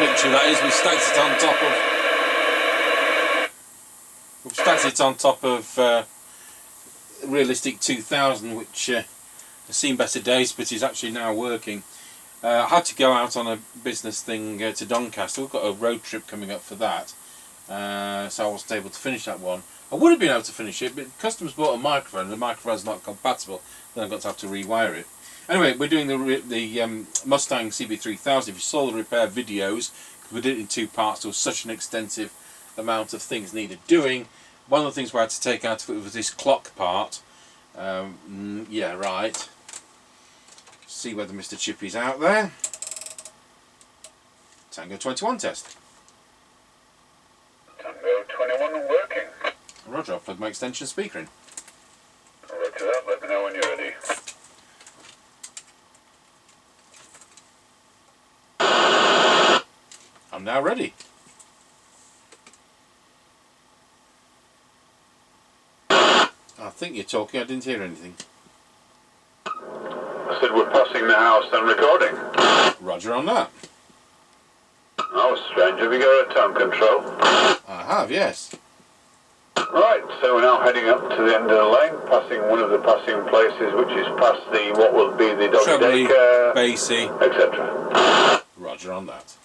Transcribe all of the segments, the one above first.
picture that is. We stacked it on top of Realistic 2000, which has seen better days, but is actually now working. I had to go out on a business thing to Doncaster. We've got a road trip coming up for that, so I wasn't able to finish that one. I would have been able to finish it, but customers bought a microphone and the microphone's not compatible, then I've got to have to rewire it. Anyway, we're doing the Mustang CB3000. If you saw the repair videos, we did it in two parts. There was such an extensive amount of things needed doing. One of the things we had to take out of it was this clock part. Yeah, right. See whether Mr. Chippie's out there. Tango 21 test. Tango 21 working. Roger, I'll plug my extension speaker in. Roger that, let me know when you're ready. I'm now ready. I think you're talking, I didn't hear anything. I said we're passing the house and recording. Roger on that. Oh, strange. Have you got a time control? I have, yes. Right, so we're now heading up to the end of the lane, passing one of the passing places, which is past the, what will be the dog Trebly, daycare, Basie, etc. Roger on that.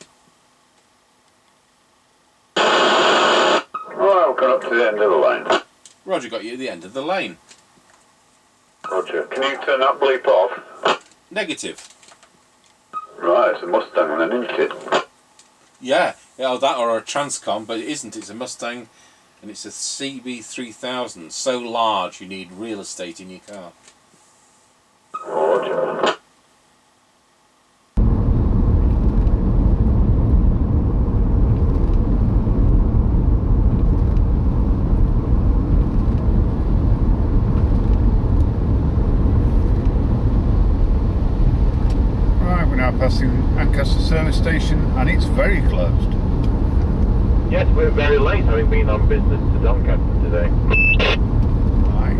Alright, we're coming up to the end of the lane. Roger got you at the end of the lane. Roger. Can you turn that bleep off? Negative. Right, it's a Mustang then, isn't it? Yeah, that or a Transcom, but it isn't. It's a Mustang, and it's a CB3000. So large, you need real estate in your car. Roger. Passing Ancaster service station, and it's very closed. Yes, we're very late, having been on business to Doncaster today. Aye.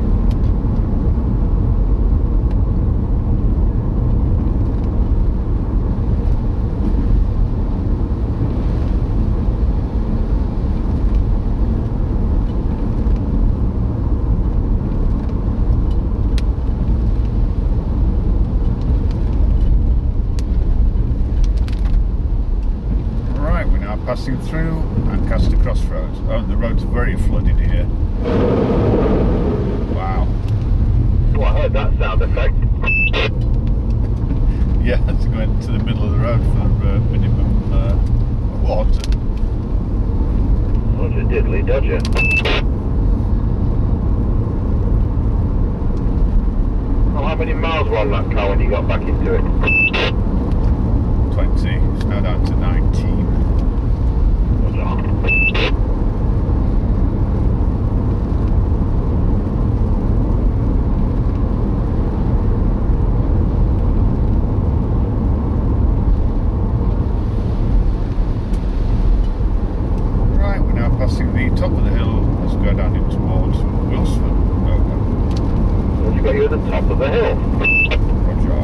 Passing through Ancaster Crossroads. Oh, the road's very flooded here. Wow. Oh, I heard that sound effect. Yeah, it's going to the middle of the road for minimum water. Roger diddly dodger. Oh, how many miles were on that car when you got back into it? 20. It's now down to 19. Right, we're now passing the top of the hill as we go down in towards Wilsford. Over. Well, you got you at the top of the hill. Roger.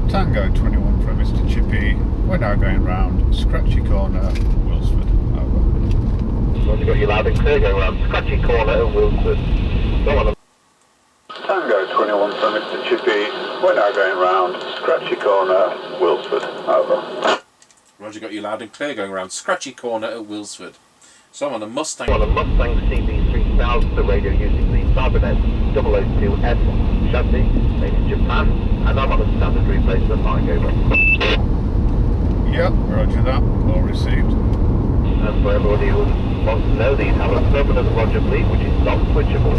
Tango 21 from Mr. Chippie. We're now going round Scratchy Corner, Wilsford. Over. Well, you got your loud and clear going around Scratchy Corner at Wilsford. Don't want to... Tango 21 from Mr. Chippie. We're now going round Scratchy Corner, Wilsford. Over. Roger got you loud and clear going around Scratchy Corner at Wilsford. So I'm on a Mustang. On a Mustang CB3000, the radio using the Cybernet 002S chassis, made in Japan, and I'm on a standard replacement line over. Yep, roger that. All received. And for everybody who wants to know, these have a permanent Roger bleed, which is not switchable.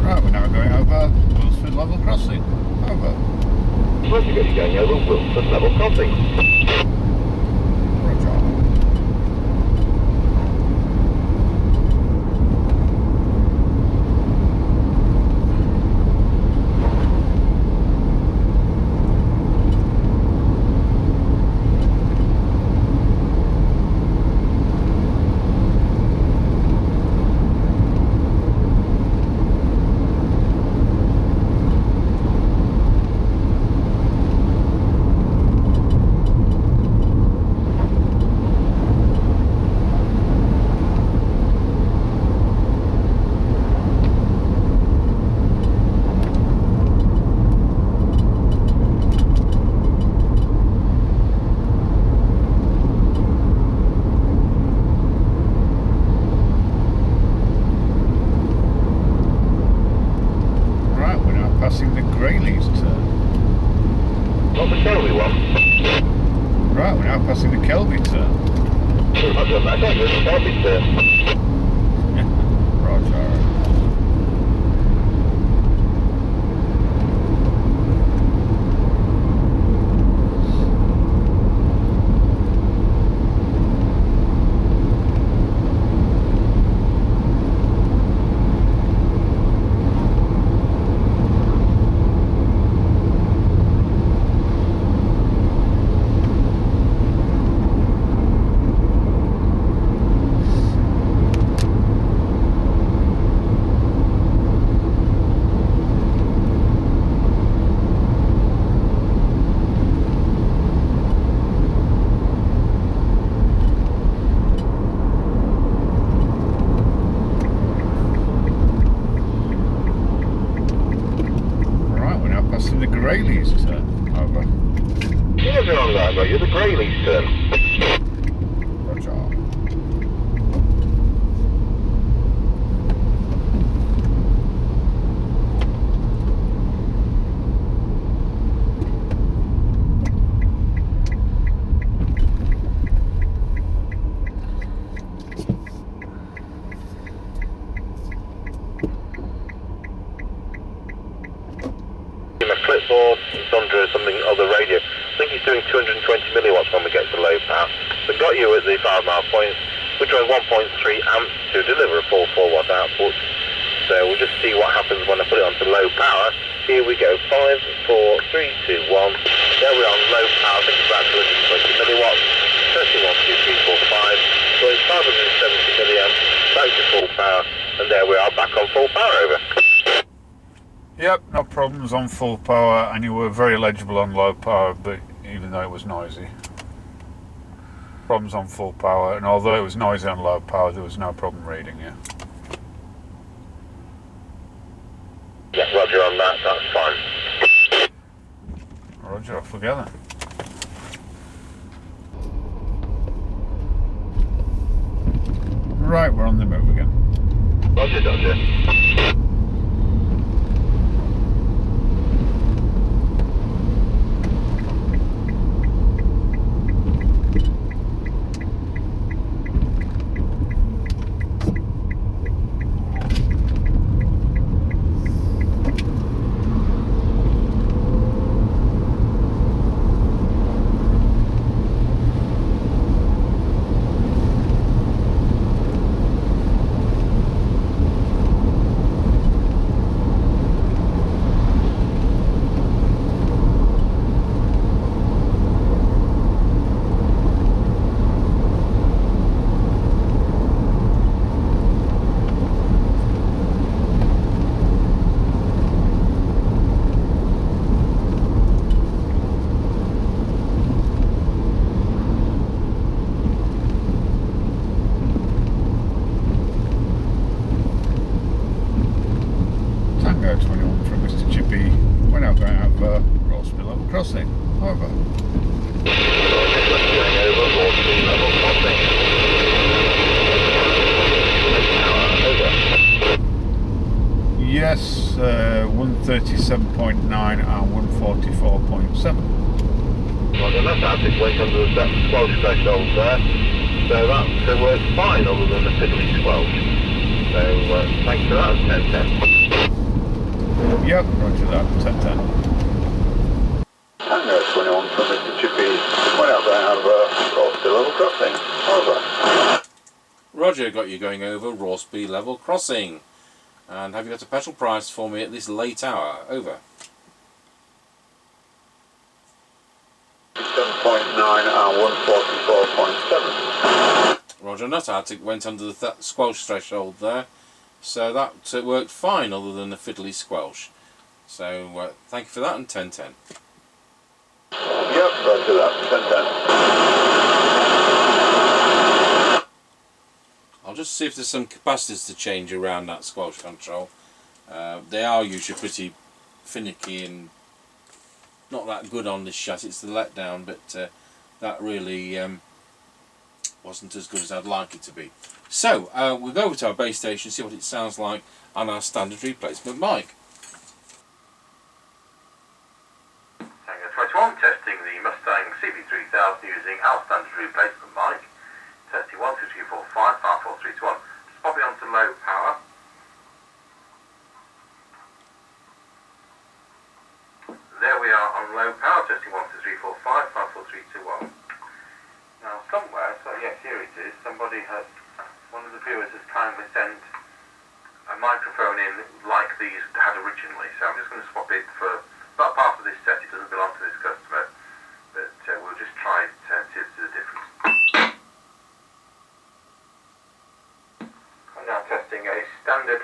Right, we're now going over Wilsford Level Crossing. Over. Roger, you're going over Wilford Level Crossing. Roger. Right, we're now passing the Greyleys turn. Not the Kelby one. Right, we're now passing the Kelby turn. Roger, I thought you were the Kelby turn. Roger. Right, we're now passing the Greyleys turn. Over. You're wrong there, bro. You're the Greyleys turn. Roger. In a clipboard, Thunder or something, or the radio. I think he's doing 220 milliwatts when we get to low power. We got you at the 5 mile point. We're drawing 1.3 amps to deliver a 44 watt output. So we'll just see what happens when I put it onto low power. Here we go, 5, 4, 3, 2, 1. There we are on low power, I think it's about 220 milliwatts. 31, 2, 3, 4, 5. So it's 570 milliamps, back to full power. And there we are, back on full power, over. Yep, no problems on full power, and you were very legible on low power, but even though it was noisy. Problems on full power, and although it was noisy on low power, there was no problem reading you. Yeah, roger on that, that's fine. Roger, off we go then. Right, we're on the move again. Roger, Dodger. Rossby level crossing. Over. Yes, 137.9 and 144.7. Well, the left Atlantic went under the squelch threshold there, so that works fine other than the fiddly squelch. So thanks for that, 10-10. Yep, roger that, 10-10. Tango 21 from Mr. Chippie. Went out there, have Rossby level crossing. Over. Roger, got you going over Rossby level crossing. And have you got a petrol price for me at this late hour? Over. 7.9 and 144.7. Roger, not Attic went under the squelch threshold there, so that worked fine other than the fiddly squelch. So thank you for that, and 10-10. Yep, roger that, 10-10. I'll just see if there's some capacitors to change around that squelch control. They are usually pretty finicky and not that good on this chassis. It's the letdown, but that really wasn't as good as I'd like it to be. So we'll go over to our base station, see what it sounds like on our standard replacement mic. Tango 21, testing the Mustang CB3000 using our standard replacement mic. Testing 1, 2, 3, 4, 5, 5, 4, 3, 2, 1. Just pop it onto low power. There we are on low power, testing 1, 2, 3, 4, 5, 5, 4, 3, 2, 1. Now somewhere, so yes, here it is, one of the viewers has kindly sent a microphone in like these had originally, so I'm just going to swap it for about part of this set. It doesn't belong to this customer, but we'll just try it to see if there's a difference. I'm now testing a standard